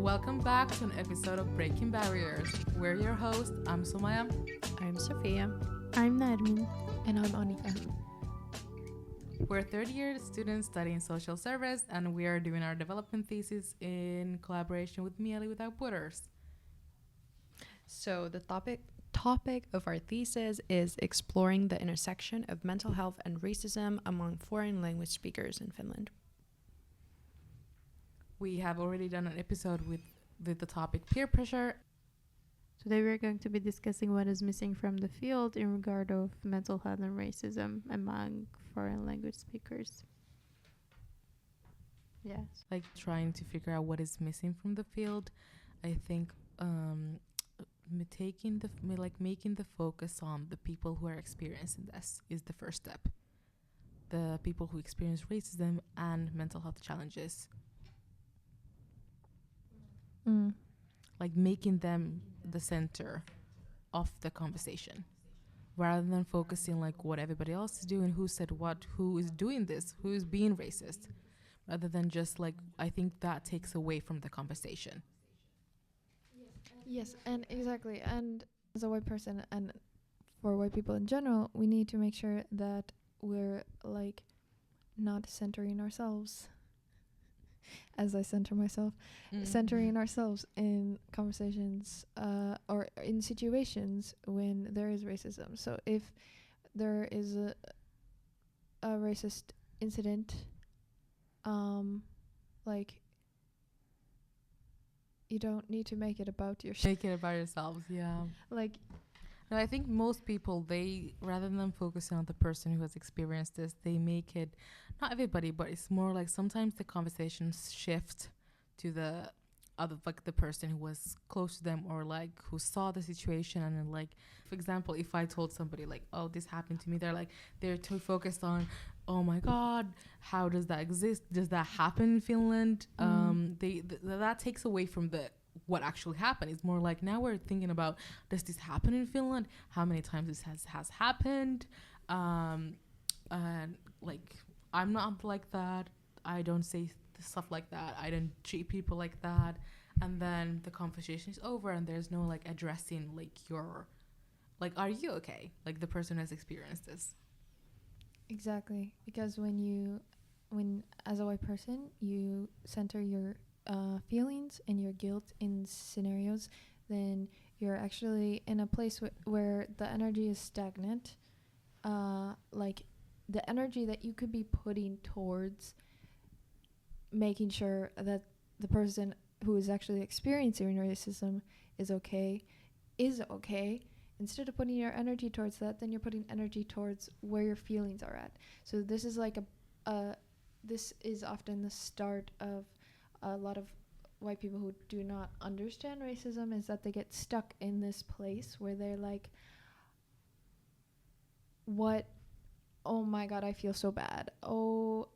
Welcome back to an episode of Breaking Barriers. We're your hosts. I'm Sumaya. I'm Sofia. I'm Nermin. And I'm Annika. We're third-year students studying social service, and we are doing our development thesis in collaboration with Mieli Without Borders. So the topic of our thesis is exploring the intersection of mental health and racism among foreign language speakers in Finland. We have already done an episode with the topic peer pressure. Today we're going to be discussing what is missing from the field in regard of mental health and racism among foreign language speakers. Yes. Like trying to figure out what is missing from the field. I think making the focus on the people who are experiencing this is the first step. The people who experience racism and mental health challenges. Like making them the center of the conversation rather than focusing like what everybody else is doing, who said what, who is doing this, who is being racist, rather than just like, I think that takes away from the conversation. Yes, and exactly. And as a white person and for white people in general, we need to make sure that we're like not centering ourselves as I center myself, centering ourselves in conversations or in situations when there is racism. So if there is a racist incident, like you don't need to make it about yourself. Make it about yourselves, yeah. Like, no, I think most people, they, rather than focusing on the person who has experienced this, they make it, not everybody, but it's more like sometimes the conversations shift to the other, like the person who was close to them or like who saw the situation. And then like, for example, if I told somebody like, oh, this happened to me, they're too focused on, oh my God, how does that exist? Does that happen in Finland? That takes away from what actually happened. It's more like now we're thinking about, does this happen in Finland? How many times this has happened? And like, I'm not like that. I don't say stuff like that. I don't treat people like that. And then the conversation is over and there's no like addressing like are you okay? Like the person who has experienced this. exactly. Because when as a white person, you center your feelings and your guilt in scenarios, then you're actually in a place where the energy is stagnant. Like the energy that you could be putting towards making sure that the person who is actually experiencing racism is okay. Instead of putting your energy towards that, then you're putting energy towards where your feelings are at. So this is like this is often the start of a lot of white people who do not understand racism, is that they get stuck in this place where they're like, what? Oh my God, I feel so bad. Oh,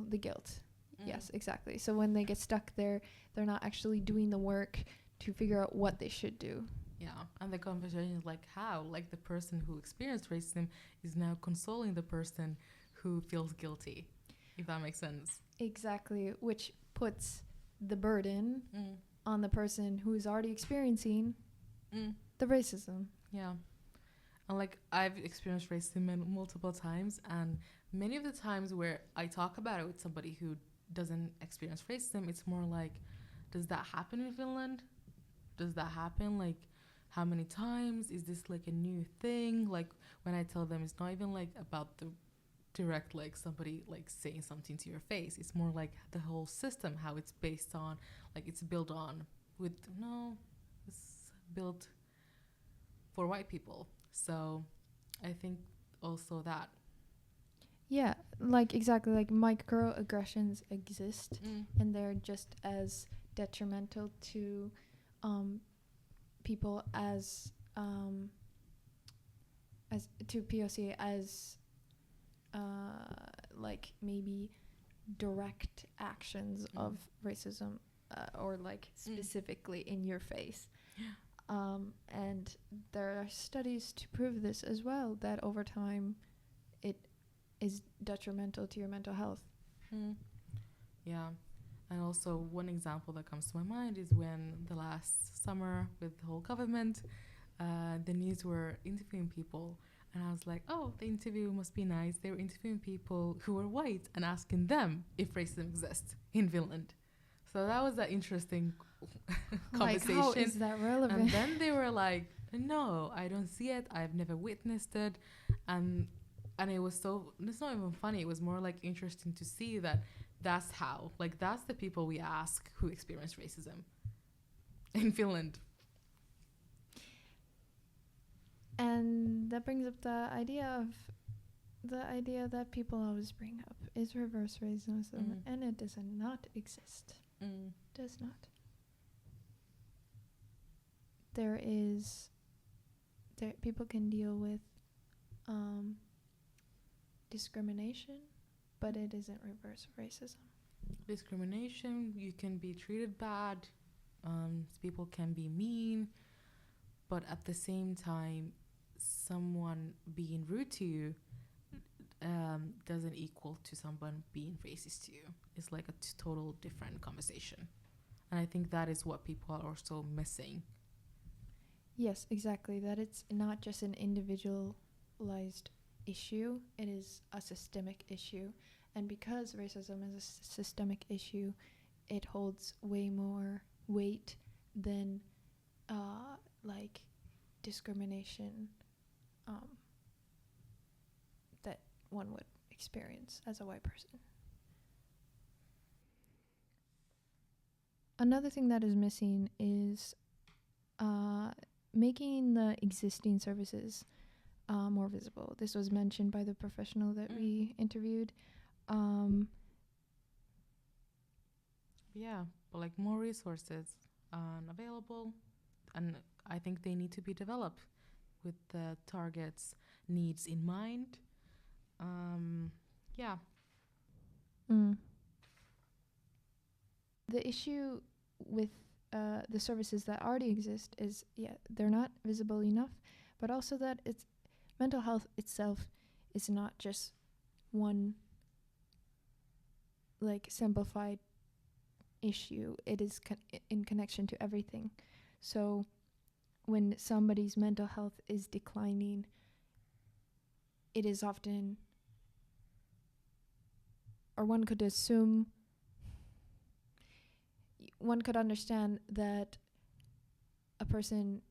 the guilt. Yes, exactly. So when they get stuck there, they're not actually doing the work to figure out what they should do. Yeah, and the conversation is like how, like the person who experienced racism is now consoling the person who feels guilty, if that makes sense. Exactly, which puts the burden on the person who is already experiencing the racism. Yeah. And like I've experienced racism multiple times, and many of the times where I talk about it with somebody who doesn't experience racism, it's more like, does that happen in Finland? Does that happen? Like, how many times? Is this like a new thing? Like when I tell them, it's not even like about the direct like somebody like saying something to your face. It's more like the whole system, how it's based on, like it's built on it's built for white people. So I think also that. Yeah, like exactly, like microaggressions exist and they're just as detrimental to people as to POC as like maybe direct actions of racism or like specifically in your face. And there are studies to prove this as well, that over time it is detrimental to your mental health. Yeah. And also, one example that comes to my mind is when the last summer with the whole government, the news were interviewing people. And I was like, oh, the interview must be nice. They were interviewing people who were white and asking them if racism exists in Finland. So that was an interesting conversation. Like, how is that relevant? And then they were like, no, I don't see it. I've never witnessed it. And it was so, it's not even funny. It was more like interesting to see that that's how, like, that's the people we ask who experience racism in Finland. And that brings up the idea that people always bring up is reverse racism, and it does not exist. Does not. People can deal with discrimination, but it isn't reverse racism. Discrimination, you can be treated bad, people can be mean, but at the same time, someone being rude to you doesn't equal to someone being racist to you. It's like a total different conversation. And I think that is what people are also missing. Yes, exactly. That it's not just an individualized issue, it is a systemic issue. And because racism is a systemic issue, it holds way more weight than like discrimination that one would experience as a white person. Another thing that is missing is making the existing services more visible. This was mentioned by the professional that we interviewed. Yeah, but like more resources available, and I think they need to be developed with the target's needs in mind. Yeah. The issue with the services that already exist is, they're not visible enough, but also that it's mental health itself is not just one like simplified issue. It is in connection to everything. So when somebody's mental health is declining, it is often, or one could understand that a person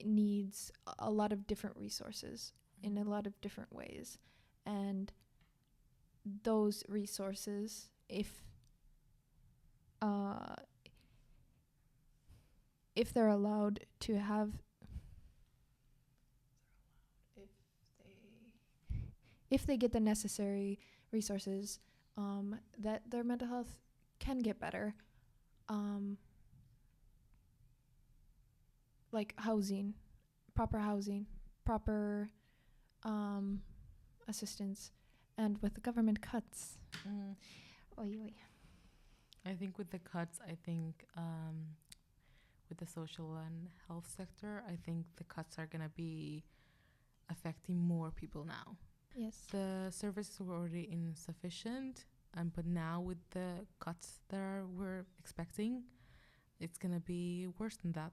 needs a lot of different resources in a lot of different ways. And those resources, if they're allowed to have, if they get the necessary resources, that their mental health can get better. Like housing, proper assistance, and with the government cuts. I think with the cuts, with the social and health sector, I think the cuts are going to be affecting more people now. Yes. The services were already insufficient, but now with the cuts that we're expecting, it's going to be worse than that.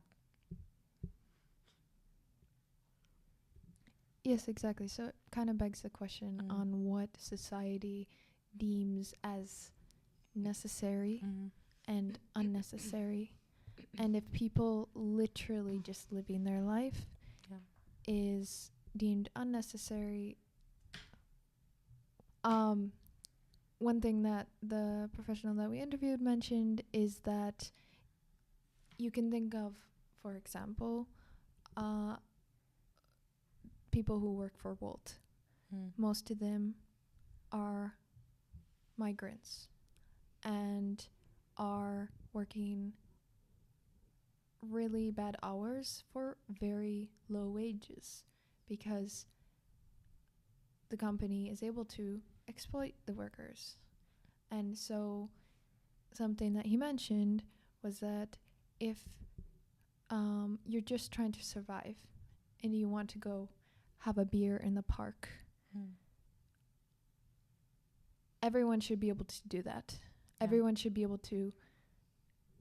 Yes, exactly. So it kind of begs the question on what society deems as necessary and unnecessary. And if people literally just living their life is deemed unnecessary. One thing that the professional that we interviewed mentioned is that you can think of, for example, people who work for Wolt. Most of them are migrants and are working really bad hours for very low wages because the company is able to exploit the workers. And so something that he mentioned was that if you're just trying to survive and you want to go have a beer in the park, everyone should be able to do that. Everyone should be able to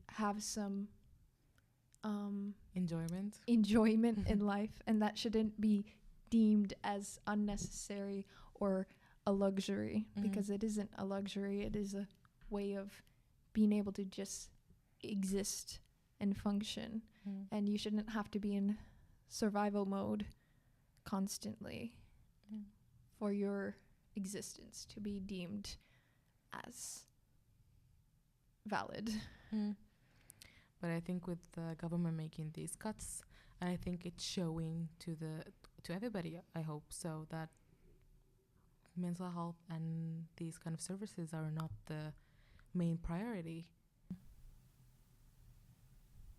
have some Enjoyment. enjoyment in life, and that shouldn't be deemed as unnecessary or a luxury, because it isn't a luxury. It is a way of being able to just exist and function, and you shouldn't have to be in survival mode constantly for your existence to be deemed as valid. But I think with the government making these cuts, I think it's showing to everybody, I hope so, that mental health and these kind of services are not the main priority.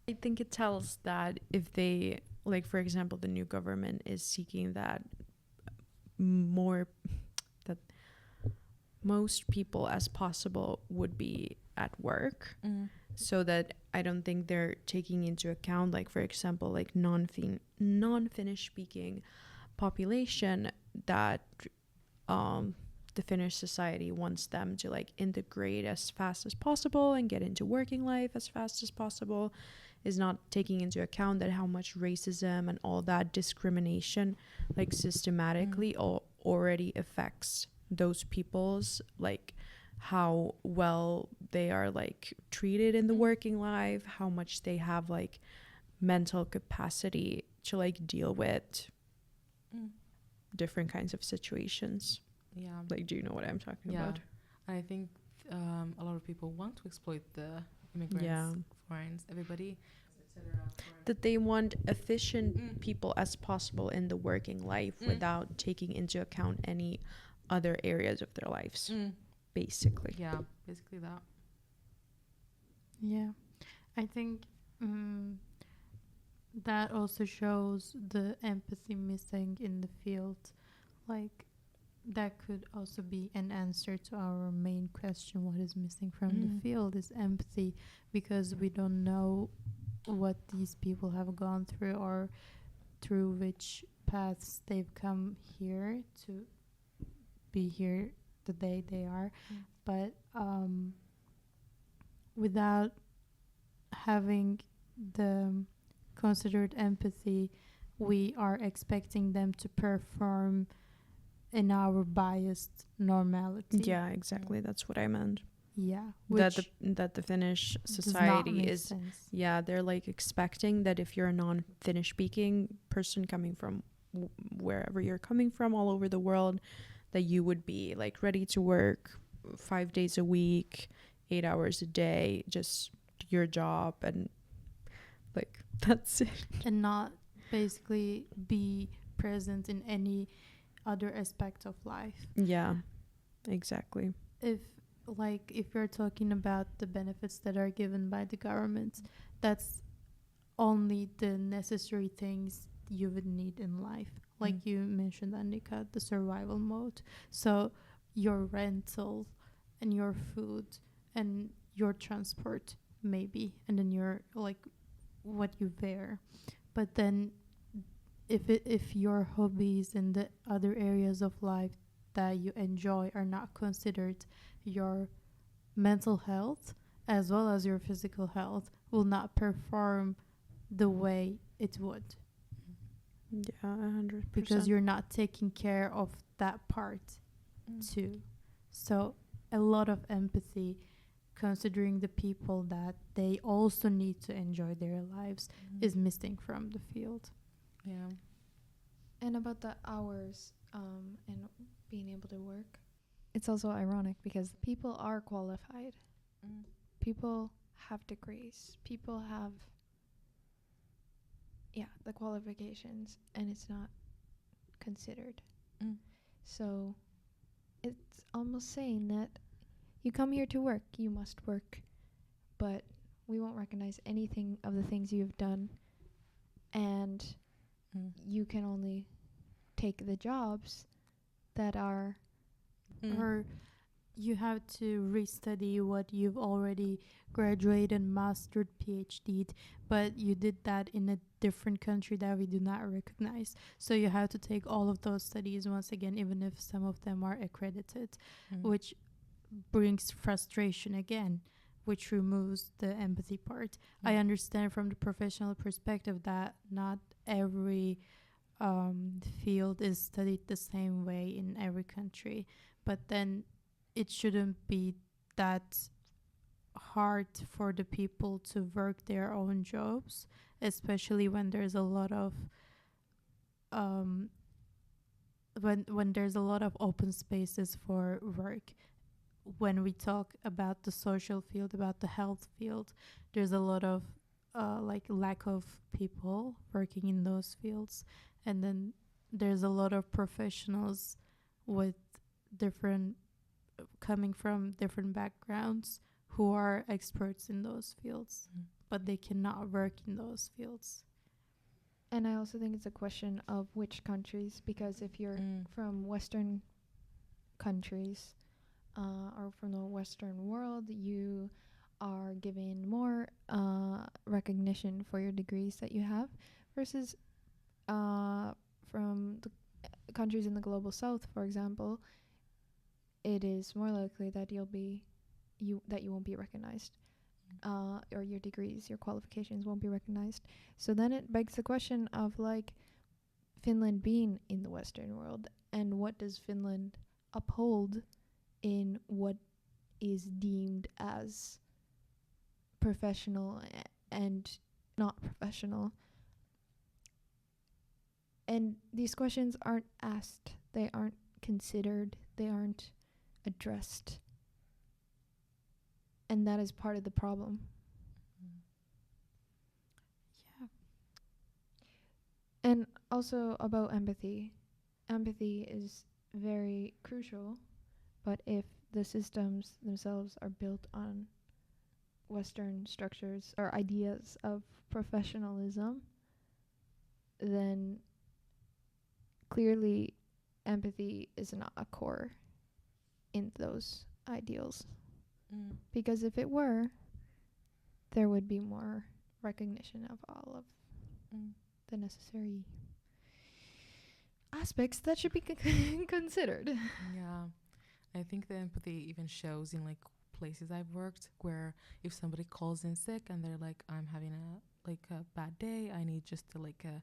I think it tells that if they, like, for example, the new government is seeking that most people as possible would be at work, so that I don't think they're taking into account, like, for example, like non-Finnish speaking population, that the Finnish society wants them to, like, integrate as fast as possible and get into working life as fast as possible, is not taking into account that how much racism and all that discrimination, like, systematically already affects those people's, like, how well they are, like, treated in the working life, how much they have, like, mental capacity to, like, deal with different kinds of situations. Yeah. Like, do you know what I'm talking about? I think a lot of people want to exploit the immigrants, foreigners, everybody, etc. That they want efficient people as possible in the working life without taking into account any other areas of their lives, basically. Yeah, basically that. Yeah, I think that also shows the empathy missing in the field. Like, that could also be an answer to our main question: what is missing from the field is empathy, because we don't know what these people have gone through or through which paths they've come here to be here the day they are. But without having the considered empathy, we are expecting them to perform in our biased normality. Yeah, exactly. That's what I meant. Yeah, That the Finnish society is sense. Yeah, they're, like, expecting that if you're a non-Finnish speaking person coming from wherever you're coming from all over the world, that you would be, like, ready to work 5 days a week, 8 hours a day, just do your job, and, like, that's it. And not basically be present in any other aspect of life. Yeah, exactly. If you're talking about the benefits that are given by the government, that's only the necessary things you would need in life. Like you mentioned, Annika, the survival mode. So your rental and your food and your transport, maybe, and then your, like, what you wear. But then if your hobbies and the other areas of life that you enjoy are not considered, your mental health as well as your physical health will not perform the way it would. Yeah, 100%. Because you're not taking care of that part too. So a lot of empathy, considering the people that they also need to enjoy their lives, is missing from the field. Yeah. And about the hours and being able to work, it's also ironic because people are qualified. People have degrees. People have, the qualifications, and it's not considered. So it's almost saying that you come here to work, you must work, but we won't recognize anything of the things you've done, and you can only take the jobs that are Or you have to restudy what you've already graduated, mastered, PhD'd, but you did that in a different country that we do not recognize. So you have to take all of those studies once again, even if some of them are accredited, which brings frustration again, which removes the empathy part. I understand from the professional perspective that not every field is studied the same way in every country, but then it shouldn't be that hard for the people to work their own jobs, especially when there's a lot of um, when there's a lot of open spaces for work. When we talk about the social field, about the health field, there's a lot of like lack of people working in those fields, and then there's a lot of professionals with different coming from different backgrounds who are experts in those fields, but they cannot work in those fields. And I also think it's a question of which countries, because if you're from Western countries or from the Western world, you are given more recognition for your degrees that you have, versus from the countries in the global south, for example, it is more likely that you won't be recognized, or your degrees, your qualifications won't be recognized. So then it begs the question of like Finland being in the Western world, and what does Finland uphold in what is deemed as professional and not professional. And these questions aren't asked, they aren't considered, they aren't addressed. And that is part of the problem. Yeah. And also about empathy. Empathy is very crucial, but if the systems themselves are built on Western structures or ideas of professionalism, then clearly empathy is not a core in those ideals. Because if it were, there would be more recognition of all of the necessary aspects that should be considered. Yeah, I think the empathy even shows in like places I've worked, where if somebody calls in sick and they're like, I'm having a bad day, I need just to like a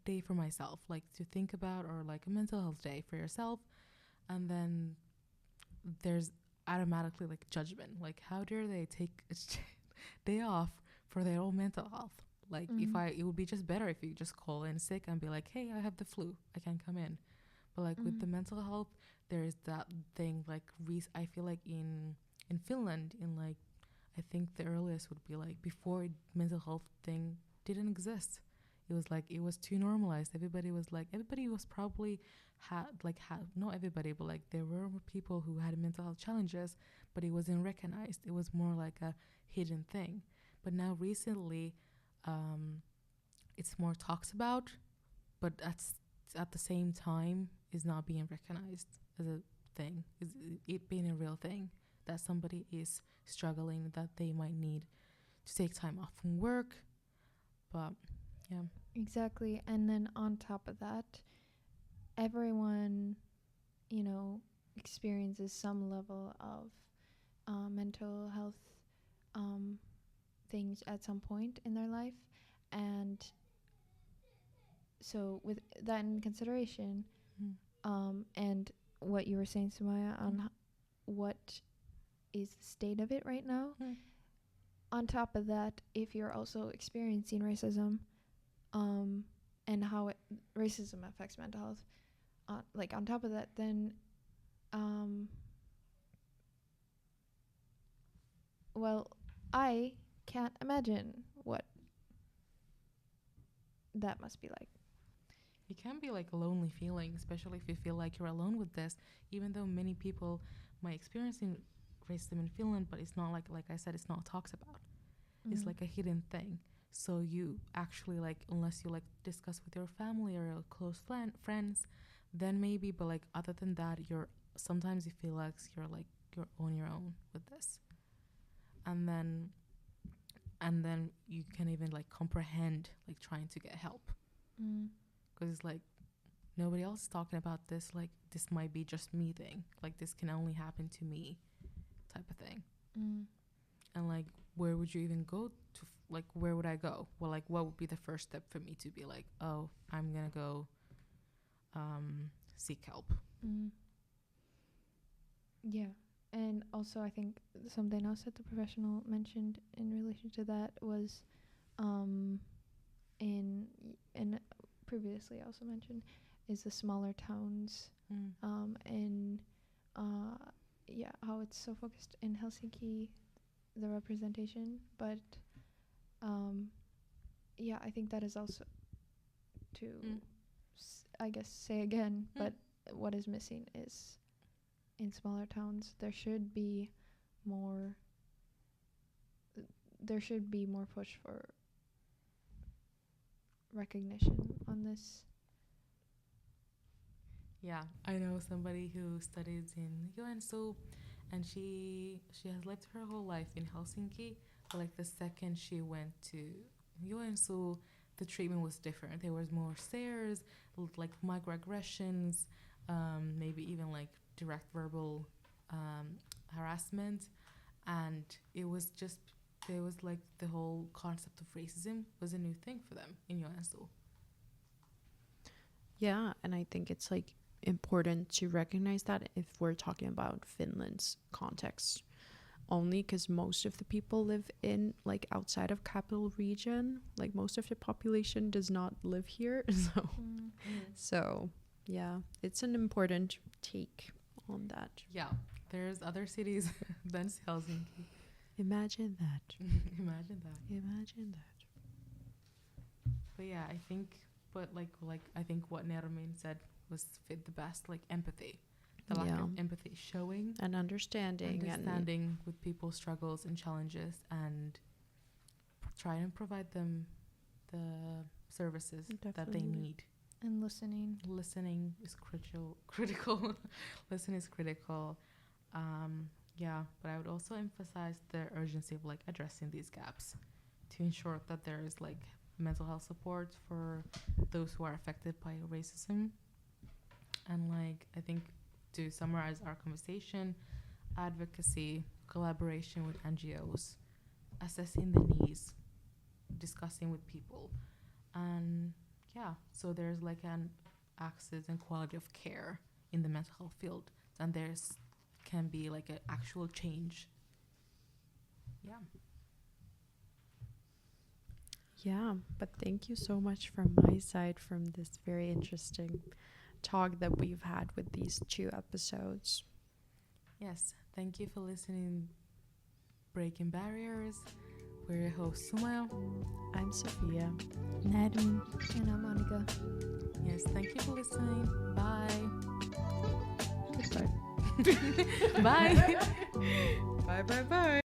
day for myself, like to think about, or like a mental health day for yourself, and then there's automatically like judgment, like how dare they take a day off for their own mental health. Like it would be just better if you just call in sick and be like, hey, I have the flu, I can't come in. But like with the mental health, there is that thing, like I feel like in Finland, in like, I think the earliest would be like before mental health thing didn't exist. It was like, it was too normalized. Everybody was probably not everybody, but like there were people who had mental health challenges, but it wasn't recognized. It was more like a hidden thing. But now recently, it's more talked about, but at the same time is not being recognized as a thing. Is it being a real thing that somebody is struggling, that they might need to take time off from work. But yeah. Exactly. And then on top of that, everyone, experiences some level of mental health things at some point in their life. And so with that in consideration, and what you were saying, Sumaya, on what is the state of it right now, on top of that, if you're also experiencing racism, and how racism affects mental health, like on top of that, then well, I can't imagine what that must be like. It can be like a lonely feeling, especially if you feel like you're alone with this, even though many people might experience racism in Finland, but it's not like I said, it's not talked about. It's like a hidden thing. So you actually, like, unless you like discuss with your family or your close friends, then maybe, but like other than that, sometimes you feel like you're on your own with this. And then you can even like comprehend like trying to get help. Because it's like nobody else is talking about this, like this might be just me thing, like this can only happen to me. And like, where would you even go to? Like, where would I go? Well, like, what would be the first step for me to be like, oh, I'm gonna go seek help? Yeah. And also, I think something else that the professional mentioned in relation to that was, in previously also mentioned, is the smaller towns, and yeah, how it's so focused in Helsinki, the representation, but yeah, I think that is also to I guess say again, but what is missing is in smaller towns there should be more push for recognition on this. Yeah, I know somebody who studies in Joensuu, and she has lived her whole life in Helsinki. But like the second she went to Joensuu, the treatment was different. There was more stares, like microaggressions, maybe even like direct verbal harassment, and it was just there was like the whole concept of racism was a new thing for them in Joensuu. Yeah, and I think it's like important to recognize that if we're talking about Finland's context, only because most of the people live in like outside of capital region, like most of the population does not live here. So yeah, it's an important take on that. Yeah, there's other cities than Helsinki. Imagine that. Imagine that. Imagine that. But yeah, I think, but like I think what Nermin said was fit the best, like empathy, the lack of empathy, showing and understanding with people's struggles and challenges, and try and provide them the services that they need. And listening is critical. Listening is critical. Yeah, but I would also emphasize the urgency of like addressing these gaps to ensure that there is like mental health support for those who are affected by racism. And like, I think to summarize our conversation, advocacy, collaboration with NGOs, assessing the needs, discussing with people, and yeah, so there's like an access and quality of care in the mental health field, and there's can be like an actual change. Yeah, but thank you so much from my side from this very interesting talk that we've had with these 2 episodes. Yes, thank you for listening. Breaking Barriers. We're your host, Sumaya. I'm Sofia. Nermin. And I'm Annika. Yes, thank you for listening. Bye. Goodbye. Bye. Bye.